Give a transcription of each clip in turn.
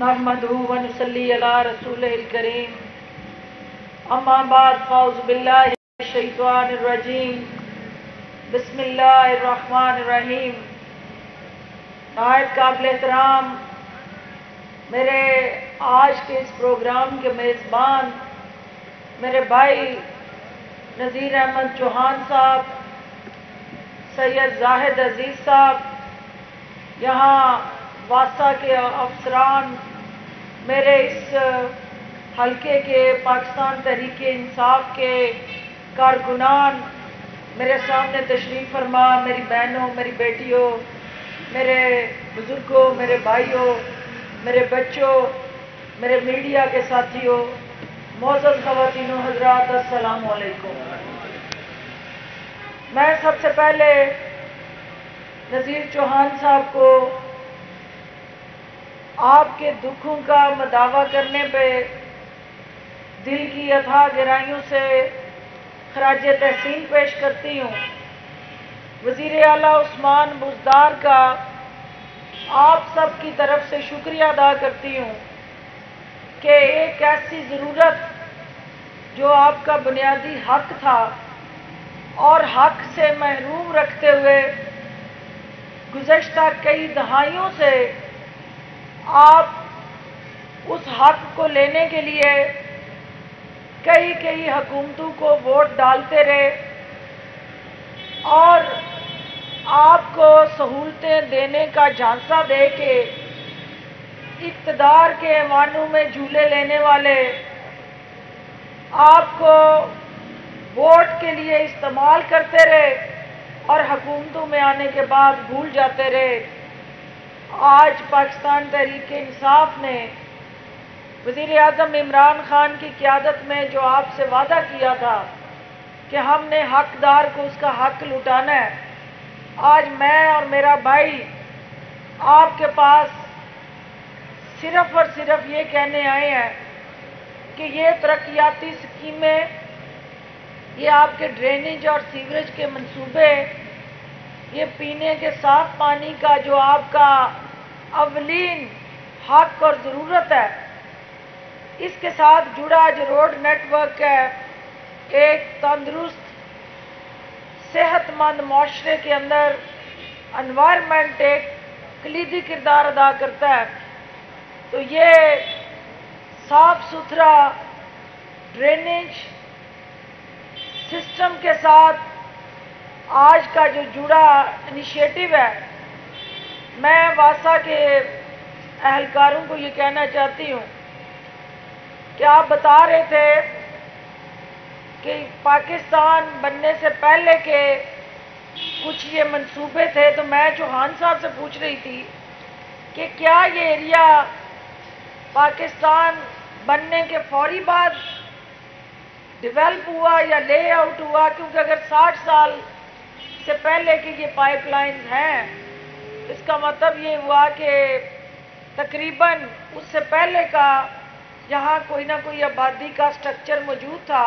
नहमदुहु व नुसल्ली अला रसूलिहिल करीम अम्मा बाद फ़अऊज़ु बिल्लाहि मिनश शैतानिर रजीम बिस्मिल्लाहिर रहमानिर रहीम। नायब काबिल एहतराम मेरे आज के इस प्रोग्राम के मेज़बान मेरे भाई नज़ीर अहमद चौहान साहब, सैयद जाहिद अजीज़ साहब, यहाँ वासा के अफसरान, मेरे इस हल्के के पाकिस्तान तहरीक इंसाफ के कारकुनान, मेरे सामने तशरीफ़ फरमा, मेरी बहनों, मेरी बेटियों, मेरे बुज़ुर्गों, मेरे भाइयों, मेरे बच्चों, मेरे मीडिया के साथियों, मोअज़्ज़ज़ ख़वातीन व हज़रात, अस्सलामु अलैकुम। मैं सबसे पहले नज़ीर चौहान साहब को आपके दुखों का मदावा करने पे दिल की अथाह गहराइयों से खराज तहसीन पेश करती हूँ। वज़ीर आला उस्मान बुज़दार का आप सब की तरफ से शुक्रिया अदा करती हूँ कि एक ऐसी ज़रूरत जो आपका बुनियादी हक था और हक से महरूम रखते हुए गुज़श्ता कई दहाइयों से आप उस हक को लेने के लिए कई हुकूमतों को वोट डालते रहे और आपको सहूलतें देने का झांसा दे के इक़्तिदार के ऐवानों में झूले लेने वाले आपको वोट के लिए इस्तेमाल करते रहे और हुकूमतों में आने के बाद भूल जाते रहे। आज पाकिस्तान तहरीक इंसाफ ने वज़ीर आज़म इमरान खान की क़यादत में जो आपसे वादा किया था कि हमने हकदार को उसका हक लुटाना है, आज मैं और मेरा भाई आपके पास सिर्फ और सिर्फ ये कहने आए हैं कि ये तरक्याती स्कीमें, ये आपके ड्रेनेज और सीवरेज के मंसूबे, ये पीने के साफ पानी का जो आपका अवलीन हक और ज़रूरत है, इसके साथ जुड़ा जो रोड नेटवर्क है, एक तंदुरुस्त सेहतमंद माशरे के अंदर एनवायरनमेंट एक कलीदी किरदार अदा करता है। तो ये साफ सुथरा ड्रेनेज सिस्टम के साथ आज का जो जुड़ा इनिशिएटिव है, मैं वासा के अहलकारों को ये कहना चाहती हूँ कि आप बता रहे थे कि पाकिस्तान बनने से पहले के कुछ ये मंसूबे थे, तो मैं चौहान साहब से पूछ रही थी कि क्या ये एरिया पाकिस्तान बनने के फौरी बाद डेवलप हुआ या ले आउट हुआ, क्योंकि अगर 60 साल से पहले की ये पाइपलाइंस हैं, इसका मतलब ये हुआ कि तकरीबन उससे पहले का यहाँ कोई ना कोई आबादी का स्ट्रक्चर मौजूद था।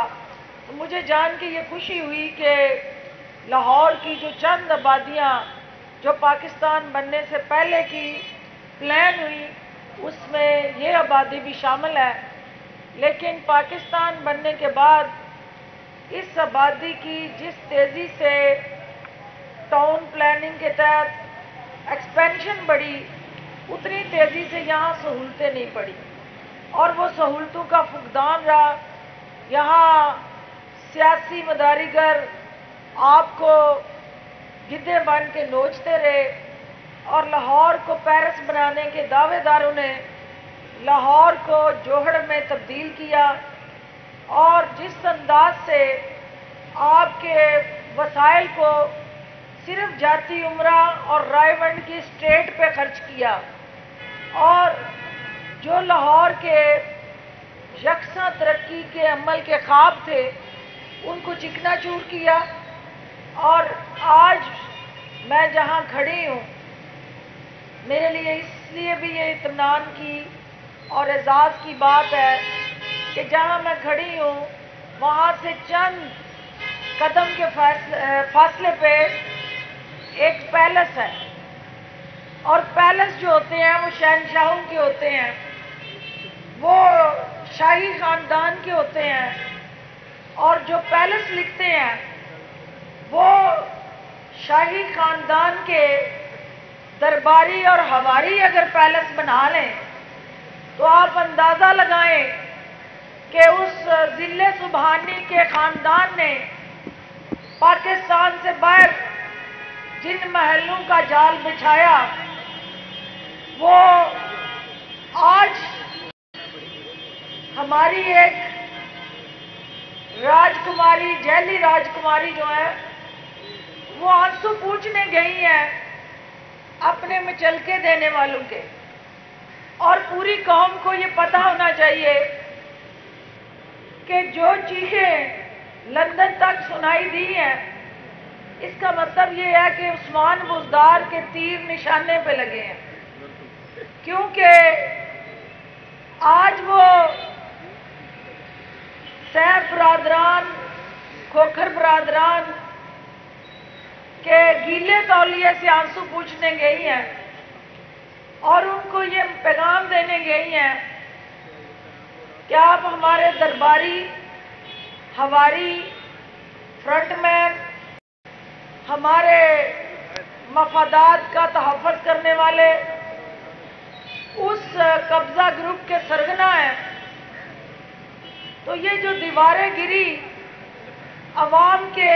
तो मुझे जान के ये खुशी हुई कि लाहौर की जो चंद आबादियाँ जो पाकिस्तान बनने से पहले की प्लान हुई, उसमें ये आबादी भी शामिल है। लेकिन पाकिस्तान बनने के बाद इस आबादी की जिस तेज़ी से टाउन प्लानिंग के तहत एक्सपेंशन बढ़ी, उतनी तेज़ी से यहाँ सहूलतें नहीं पड़ी और वो सहूलतों का फुकदान रहा। यहाँ सियासी मदारीगर आपको गिद्धे बन के नोचते रहे और लाहौर को पेरिस बनाने के दावेदारों ने लाहौर को जोहड़ में तब्दील किया और जिस अंदाज से आपके वसाइल को सिर्फ जाती उमरा और रायवंड की स्टेट पे खर्च किया और जो लाहौर के यकसा तरक्की के अमल के ख्वाब थे, उनको चिकनाचूर किया। और आज मैं जहाँ खड़ी हूँ, मेरे लिए इसलिए भी ये इत्मीनान की और एजाज़ की बात है कि जहाँ मैं खड़ी हूँ वहाँ से चंद कदम के फासले पे एक पैलेस है और पैलेस जो होते हैं वो शहनशाहों के होते हैं। وہ شاہی خاندان کے ہوتے ہیں اور جو پیلس لکھتے ہیں وہ شاہی خاندان کے درباری اور ہواری اگر پیلس بنا لیں تو آپ اندازہ لگائیں کہ اس ذل سبحانی کے خاندان نے پاکستان سے باہر جن محلوں کا جال بچھایا وہ آج ہماری ایک راجکماری جیلی راجکماری جو ہے وہ آنسو پوچھنے گئی ہیں اپنے مچلکے دینے والوں کے، اور پوری قوم کو یہ پتہ ہونا چاہیے کہ جو چیخیں لندن تک سنائی دی ہیں اس کا مطلب یہ ہے کہ عثمان بزدار کے تیر نشانے پہ لگے ہیں، کیونکہ آج وہ سیف برادران کھوکھر برادران کے گیلے تولیے سے آنسو پوچھنے گئی ہیں اور ان کو یہ پیغام دینے گئی ہیں کہ آپ ہمارے درباری ہواری فرنٹ مین ہمارے مفادات کا تحفظ کرنے والے اس قبضہ گروپ کے سرگنا ہیں، تو یہ جو دیواریں گری عوام کے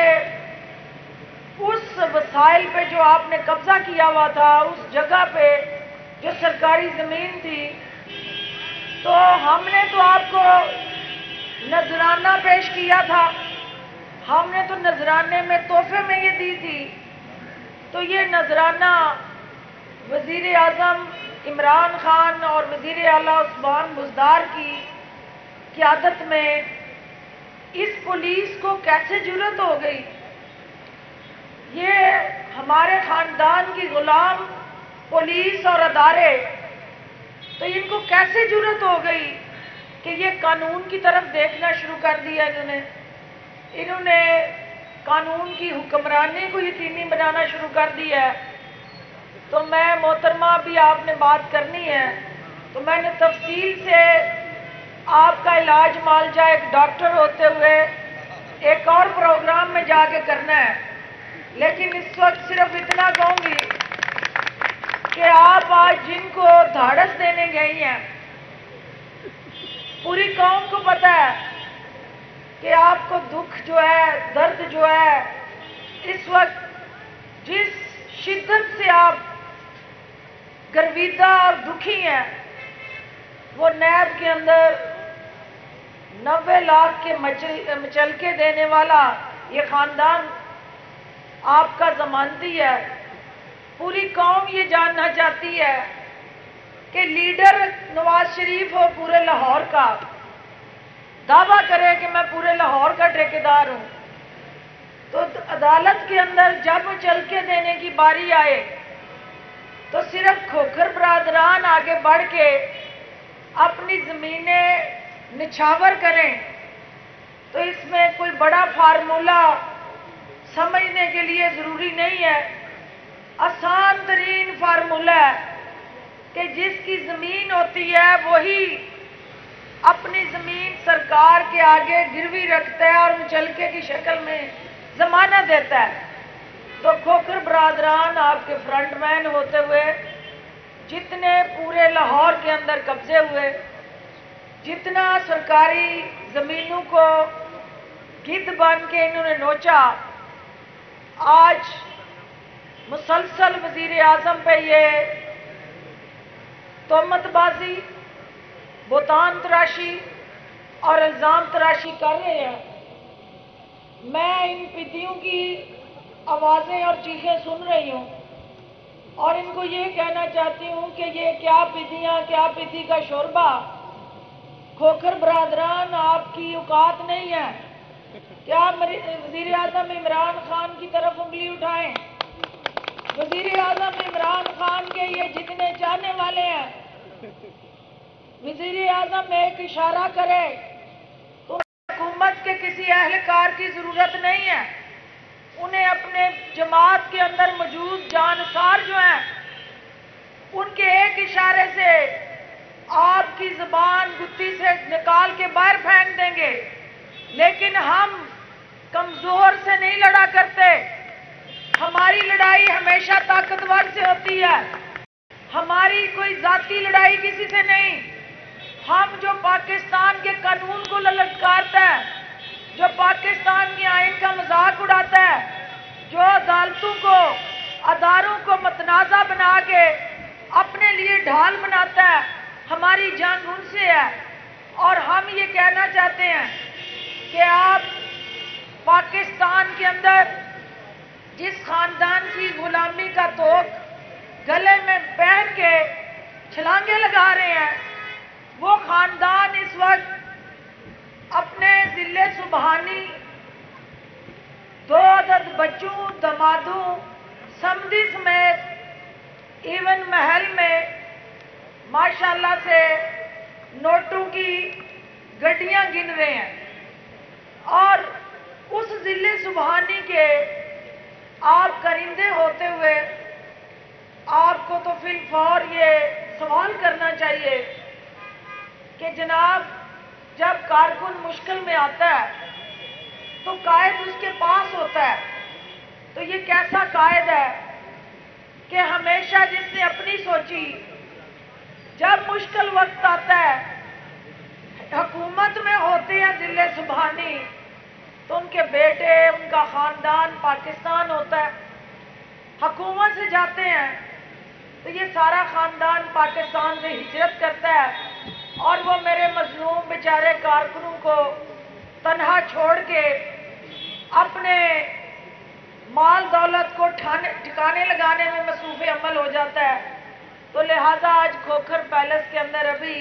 اس وسائل پہ جو آپ نے قبضہ کیا ہوا تھا، اس جگہ پہ جو سرکاری زمین تھی، تو ہم نے تو آپ کو نذرانہ پیش کیا تھا، ہم نے تو نذرانے میں تحفے میں یہ دی تھی، تو یہ نذرانہ وزیر اعظم عمران خان اور وزیر اعلیٰ عثمان بزدار کی قیادت میں اس پولیس کو کیسے جرأت ہو گئی؟ یہ ہمارے خاندان کی غلام پولیس اور ادارے، تو ان کو کیسے جرأت ہو گئی کہ یہ قانون کی طرف دیکھنا شروع کر دیا؟ انہوں نے قانون کی حکمرانی کو یقینی بنانا شروع کر دیا ہے۔ تو میں محترمہ ابھی آپ نے بات کرنی ہے تو میں نے تفصیل سے آپ کا علاج معالجہ ایک ڈاکٹر ہوتے ہوئے ایک اور پروگرام میں جا کے کرنا ہے، لیکن اس وقت صرف اتنا کہوں گی کہ آپ آج جن کو دھاڑس دینے گئی ہیں پوری قوم کو پتہ ہے کہ آپ کو دکھ جو ہے، درد جو ہے، اس وقت جس شدت سے آپ گرویدہ اور دکھی ہیں، وہ نیب کے اندر 90 لاکھ کے مچلکے دینے والا یہ خاندان آپ کا ضمانتی ہے۔ پوری قوم یہ جاننا چاہتی ہے کہ لیڈر نواز شریف ہو پورے لاہور کا، دعویٰ کرے کہ میں پورے لاہور کا ٹھیکیدار ہوں، تو عدالت کے اندر جب مچلکے دینے کی باری آئے تو صرف کھوکھر برادران آگے بڑھ کے اپنی زمینیں نچھاور کریں، تو اس میں کوئی بڑا فارمولہ سمجھنے کے لیے ضروری نہیں ہے۔ آسان ترین فارمولہ ہے کہ جس کی زمین ہوتی ہے وہی اپنی زمین سرکار کے آگے گروی رکھتا ہے اور مچلکے کی شکل میں ضمانت دیتا ہے۔ تو کھوکھر برادران آپ کے فرنٹ مین ہوتے ہوئے جتنے پورے لاہور کے اندر قبضے ہوئے، جتنا سرکاری زمینوں کو گدھ بن کے انہوں نے نوچا، آج مسلسل وزیر اعظم پہ یہ تہمت بازی، بہتان تراشی اور الزام تراشی کر رہے ہیں۔ میں ان پدیوں کی آوازیں اور چیخیں سن رہی ہوں اور ان کو یہ کہنا چاہتی ہوں کہ یہ کیا پدیاں، کیا پدی کا شوربہ۔ کھوکھر برادران آپ کی اوقات نہیں ہے کہ آپ وزیر اعظم عمران خان کی طرف انگلی اٹھائیں۔ وزیر اعظم عمران خان کے یہ جتنے چاہنے والے ہیں، وزیر اعظم ایک اشارہ کرے تو حکومت کے کسی اہلکار کی ضرورت نہیں ہے، انہیں اپنے جماعت کے اندر موجود جانسار جو ہیں ان کے ایک اشارے سے آپ کی زبان جوتی سے نکال کے باہر پھینک دیں گے، لیکن ہم کمزور سے نہیں لڑا کرتے. ہماری لڑائی ہمیشہ طاقتور سے ہوتی ہے. ہماری کوئی ذاتی لڑائی کسی سے نہیں. ہم جو پاکستان کے قانون کو للکارتا ہے، جو پاکستان کی آئین کا مذاق اڑاتا ہے، جو عدالتوں کو، اداروں کو متنازع بنا کے اپنے لیے ڈھال بناتا ہے، ہماری جنگ ان سے ہے. اور ہم یہ کہنا چاہتے ہیں کہ آپ پاکستان کے اندر جس خاندان کی غلامی کا توق گلے میں پہن کے چھلانگے لگا رہے ہیں، وہ خاندان اس وقت اپنے ضلع سبحانی 2 عدد بچوں، دمادوں، سمدھی سمیت ایون محل میں ماشاءاللہ سے نوٹوں کی گڈیاں گن رہے ہیں. اور اس ضلع سبحانی کے آپ کرندے ہوتے ہوئے آپ کو تو فی الفور یہ سوال کرنا چاہیے کہ جناب، جب کارکن مشکل میں آتا ہے تو قائد اس کے پاس ہوتا ہے. تو یہ کیسا قائد ہے کہ ہمیشہ جس نے اپنی سوچی، جب مشکل وقت آتا ہے، حکومت میں ہوتے ہیں ضلع سبحانی، تو ان کے بیٹے، ان کا خاندان پاکستان ہوتا ہے. حکومت سے جاتے ہیں تو یہ سارا خاندان پاکستان سے ہجرت کرتا ہے، اور وہ میرے مظلوم بیچارے کارکنوں کو تنہا چھوڑ کے اپنے مال دولت کو ٹھکانے لگانے میں مصروف عمل ہو جاتا ہے. تو لہذا آج کھوکھر پیلس کے اندر ابھی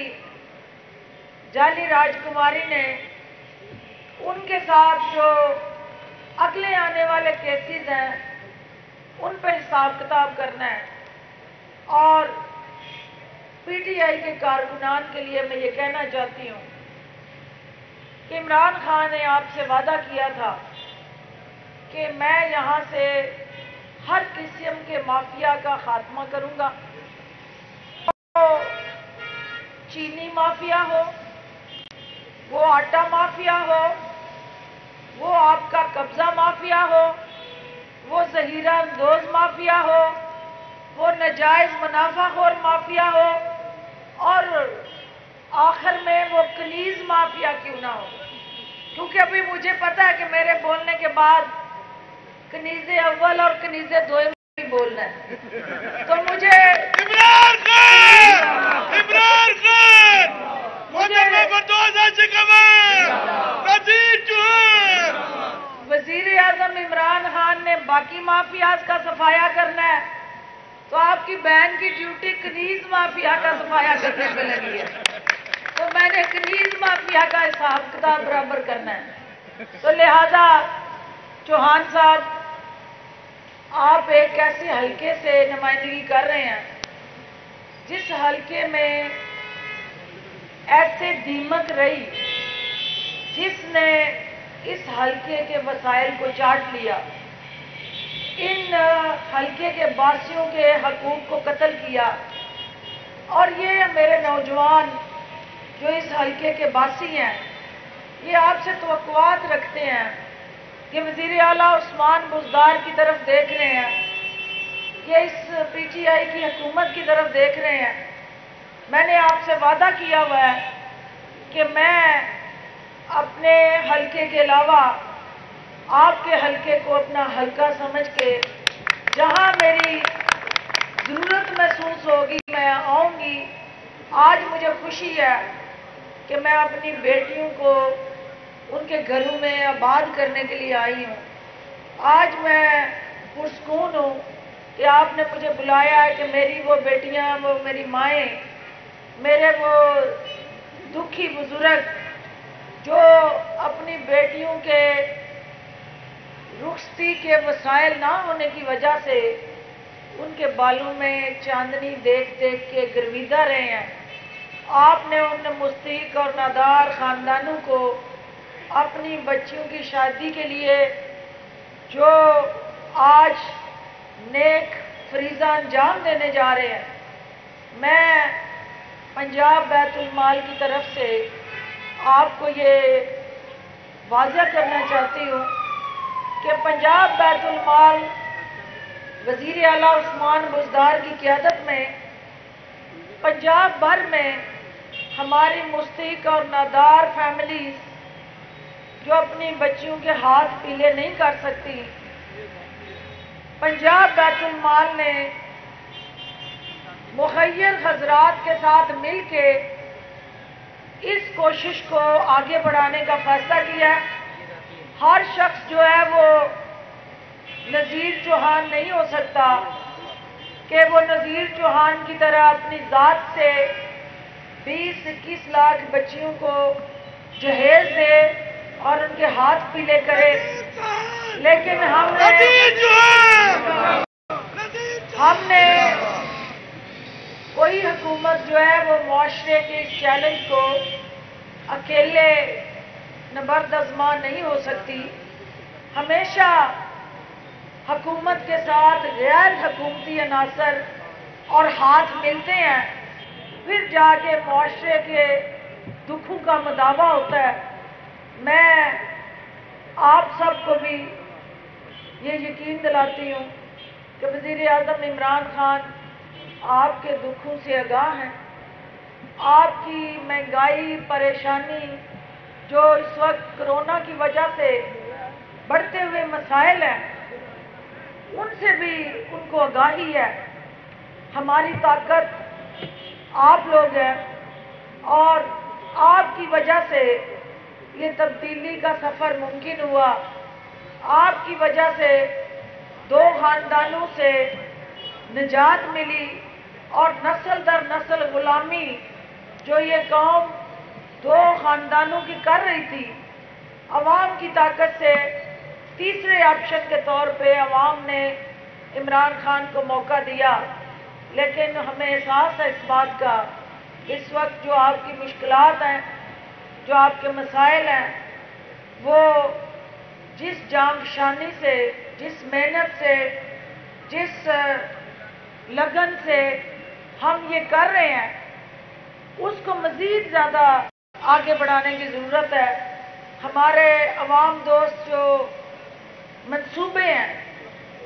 جعلی راجکماری نے ان کے ساتھ جو اگلے آنے والے کیسز ہیں ان پہ حساب کتاب کرنا ہے. اور پی ٹی آئی کے کارکنان کے لیے میں یہ کہنا چاہتی ہوں کہ عمران خان نے آپ سے وعدہ کیا تھا کہ میں یہاں سے ہر قسم کے مافیا کا خاتمہ کروں گا. وہ چینی مافیا ہو، وہ آٹا مافیا ہو، وہ آپ کا قبضہ مافیا ہو، وہ ذخیرہ اندوز مافیا ہو، وہ ناجائز منافع خور مافیا ہو، اور آخر میں وہ کنیز مافیا کیوں نہ ہو. کیونکہ ابھی مجھے پتا ہے کہ میرے بولنے کے بعد کنیز اول اور کنیز دوم بھی بولنا ہے. تو مجھے وزیر اعظم عمران خان نے باقی مافیاز کا صفایا کرنا ہے، تو آپ کی بہن کی ڈیوٹی کنیز مافیا کا صفایا کرنے پہ لگی ہے. تو میں نے کنیز مافیا کا حساب کتاب برابر کرنا ہے. تو لہذا چوہان صاحب، آپ ایک ایسے حلقے سے نمائندگی کر رہے ہیں جس حلقے میں ایسے دیمک رہی جس نے اس حلقے کے وسائل کو چاٹ لیا، ان حلقے کے باسیوں کے حقوق کو قتل کیا. اور یہ میرے نوجوان جو اس حلقے کے باسی ہیں، یہ آپ سے توقعات رکھتے ہیں کہ وزیر اعلیٰ عثمان بزدار کی طرف دیکھ رہے ہیں، یہ اس پی ٹی آئی کی حکومت کی طرف دیکھ رہے ہیں. میں نے آپ سے وعدہ کیا ہوا ہے کہ میں اپنے حلقے کے علاوہ آپ کے حلقے کو اپنا حلقہ سمجھ کے جہاں میری ضرورت محسوس ہوگی میں آؤں گی. آج مجھے خوشی ہے کہ میں اپنی بیٹیوں کو ان کے گھروں میں آباد کرنے کے لیے آئی ہوں. آج میں پرسکون ہوں کہ آپ نے مجھے بلایا ہے کہ میری وہ بیٹیاں، وہ میری مائیں، میرے وہ دکھی بزرگ جو اپنی بیٹیوں کے رخصتی کے وسائل نہ ہونے کی وجہ سے ان کے بالوں میں چاندنی دیکھ دیکھ کے گرویدہ رہے ہیں، آپ نے ان مستحق اور نادار خاندانوں کو اپنی بچیوں کی شادی کے لیے جو آج نیک فریضہ انجام دینے جا رہے ہیں، میں पंजाब बैतुल माल की तरफ से आपको ये वाज़ह करना चाहती हूँ कि पंजाब बैतुल माल वज़ीर आला उस्मान बुज़दार की क़यादत में पंजाब भर में हमारी मुस्तहिक और नादार फैमिलीज़ जो अपनी बच्चियों के हाथ पीले नहीं कर सकती, पंजाब बैतुल माल ने मुखय्यर हजरात के साथ मिलके इस कोशिश को आगे बढ़ाने का फैसला किया है। हर शख्स जो है वो नज़ीर चौहान नहीं हो सकता कि वो नज़ीर चौहान की तरह अपनी ज़ात से 20-21 लाख बच्चियों को जहेज दे और उनके हाथ पीले करे, लेकिन हमने कोई हुकूमत जो है वो मुआशरे के इस चैलेंज को अकेले नबर्द-आज़मा नहीं हो सकती। हमेशा हुकूमत के साथ गैर हुकूमती अनासर और हाथ मिलते हैं, फिर जाके मुआशरे के दुखों का मदावा होता है। मैं आप सबको भी ये यकीन दिलाती हूँ कि वज़ीर आज़म इमरान खान आपके दुखों से आगाह हैं। आपकी महंगाई, परेशानी जो इस वक्त कोरोना की वजह से बढ़ते हुए मसाइल हैं, उनसे भी उनको आगाही है। हमारी ताकत आप लोग हैं और आपकी वजह से ये तब्दीली का सफ़र मुमकिन हुआ। आपकी वजह से 2 ख़ानदानों से निजात मिली और नस्ल दर नस्ल गुलामी जो ये कौम 2 ख़ानदानों की कर रही थी, अवाम की ताकत से तीसरे ऑप्शन के तौर पे अवाम ने इमरान खान को मौका दिया। लेकिन हमें एहसास है इस बात का, इस वक्त जो आपकी मुश्किलात हैं, जो आपके मसाइल हैं, वो जिस जांफशानी से, जिस मेहनत से, जिस लगन से हम ये कर रहे हैं, उसको मज़ीद ज़्यादा आगे बढ़ाने की ज़रूरत है। हमारे अवाम दोस्त जो मंसूबे हैं,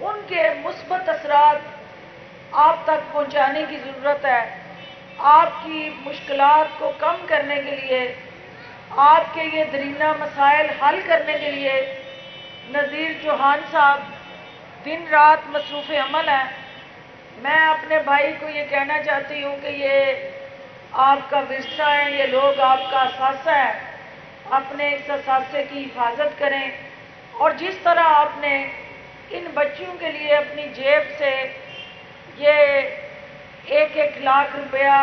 उनके मुस्बत असरात आप तक पहुंचाने की ज़रूरत है। आपकी मुश्किलात को कम करने के लिए, आपके ये दरीना मसाइल हल करने के लिए नज़ीर चौहान साहब दिन रात मसरूफ़ अमल हैं। मैं अपने भाई को ये कहना चाहती हूँ कि ये आपका विरसा है, ये लोग आपका असासा है। अपने इस असासे की हिफाजत करें और जिस तरह आपने इन बच्चियों के लिए अपनी जेब से ये 1-1 लाख रुपया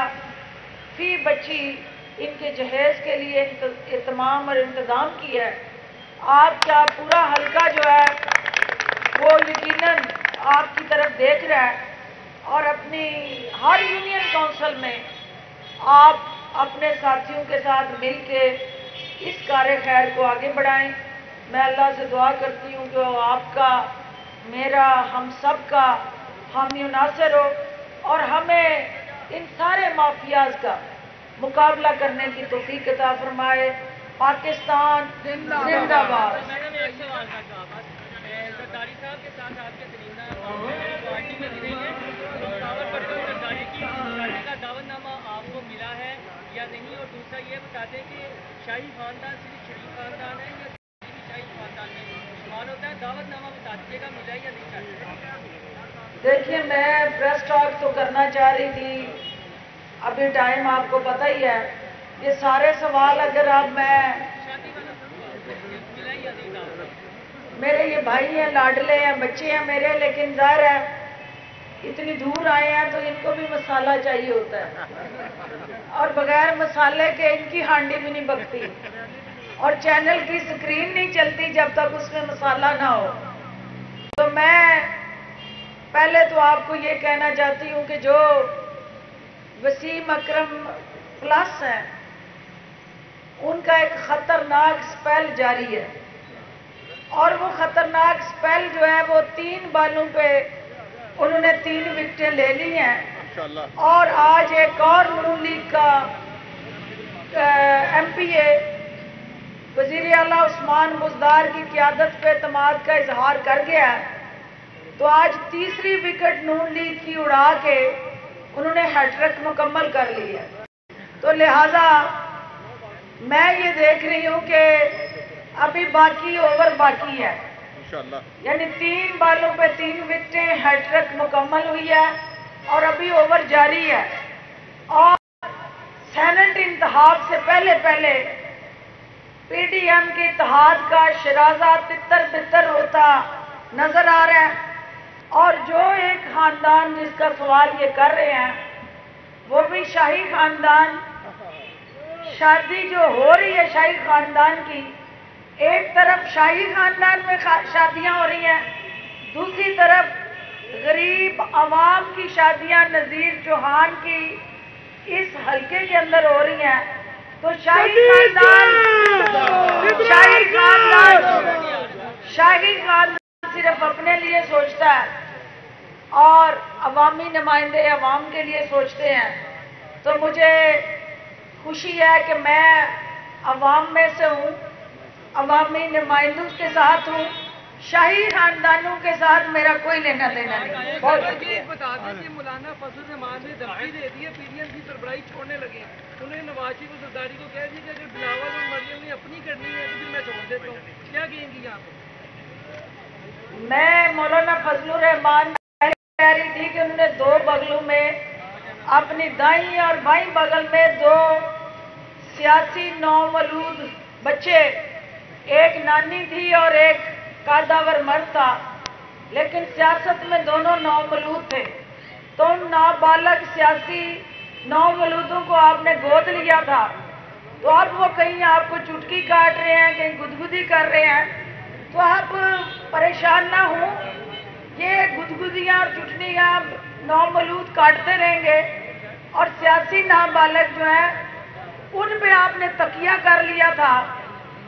फी बच्ची इनके जहेज के लिए इत्माम और इंतज़ाम किया है। आपका पूरा हल्का जो है वो यकीनन आपकी तरफ देख रहा है और अपनी हर यूनियन काउंसिल में आप अपने साथियों के साथ मिल के इस कार्य खैर को आगे बढ़ाएं। मैं अल्लाह से दुआ करती हूँ कि आपका, मेरा, हम सब का हामी नासिर हो और हमें इन सारे माफियाज का मुकाबला करने की तौफीक अता फरमाए। पाकिस्तान जिंदाबाद। सरदारी साहब के साथ आपके दरीना पार्टी में गिरे हैं, मुसावर पटल सरदारी की शादी का दावतनामा आपको मिला है या नहीं? और दूसरा ये बता दें कि शाही खानदान सिर्फ शरीफ खानदान है या शाही खानदान में शुमार होता है? दावतनामा बता दीजिएगा, मिला है या नहीं? देखिए, मैं प्रेस टॉक तो करना चाह रही थी, अभी टाइम आपको पता ही है। ये सारे सवाल अगर आप शादी वाला मिला है या नहीं दावत? मेरे ये भाई हैं, लाडले हैं, बच्चे हैं मेरे, लेकिन ज़ाहिर है इतनी दूर आए हैं तो इनको भी मसाला चाहिए होता है और बगैर मसाले के इनकी हांडी भी नहीं पकती और चैनल की स्क्रीन नहीं चलती जब तक उसमें मसाला ना हो। तो मैं पहले तो आपको ये कहना चाहती हूँ कि जो वसीम अकरम प्लस हैं, उनका एक खतरनाक स्पेल जारी है और वो खतरनाक स्पेल जो है वो 3 बालों पे उन्होंने 3 विकेटें ले ली हैं इंशाअल्लाह। और आज एक और नून लीग का MPA वजीर आला उस्मान बुज़दार की क़यादत पे एतमाद का इजहार कर गया है, तो आज तीसरी विकेट नून लीग की उड़ा के उन्होंने हैट्रिक मुकम्मल कर ली है। तो लिहाजा मैं ये देख रही हूँ कि अभी बाकी ओवर बाकी है, इंशाअल्लाह। यानी 3 बालों पे 3 विकेटें, हैट्रिक मुकम्मल हुई है और अभी ओवर जारी है। और सेनेट इंतखाब से पहले PDM के इत्तेहाद का शराजा तितर बितर होता नजर आ रहा है। और जो एक खानदान जिसका सवाल ये कर रहे हैं, वो भी शाही खानदान, शादी जो हो रही है शाही खानदान की, एक तरफ शाही खानदान में शादियां हो रही हैं, दूसरी तरफ गरीब आवाम की शादियां नज़ीर चौहान की इस हलके के अंदर हो रही हैं। तो शाही खानदान सिर्फ अपने लिए सोचता है और अवामी नुमाइंदे अवाम के लिए सोचते हैं। तो मुझे खुशी है कि मैं अवाम में से हूँ, अवामी नुमाइंदों के साथ हूँ, शाही खानदानों के साथ मेरा कोई लेना देना नहीं। बहुत बता दें कि मौलाना फजल रहमान ने धमकी दे दी है, PDM की सरबराही छोड़ने लगे हैं। उन्होंने नवाज शरीफ और जरदारी को कह दिया कि अगर बिलावल और मरियम ने अपनी करनी है तो फिर मैं छोड़ देता हूँ। क्या कहेंगी यहाँ पे? मैं मौलाना फजलुर रहमान कह रही थी कि उन्होंने 2 बगलों में, अपनी दाईं और बाईं बगल में 2 सियासी नौमौलूद बच्चे, एक नानी थी और एक कादावर मर्द था, लेकिन सियासत में दोनों नौमौलूद थे। तो उन नाबालग सियासी नौमौलूदों को आपने गोद लिया था, तो अब वो कहीं आपको चुटकी काट रहे हैं, कहीं गुदगुदी कर रहे हैं। तो आप परेशान ना हो, ये गुदगुदियाँ और चुटनियाँ नौमौलूद काटते रहेंगे और सियासी नाबालग जो है उन पे आपने तकिया कर लिया था।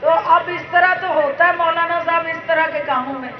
तो अब इस तरह तो होता है मौलाना साहब इस तरह के कामों में।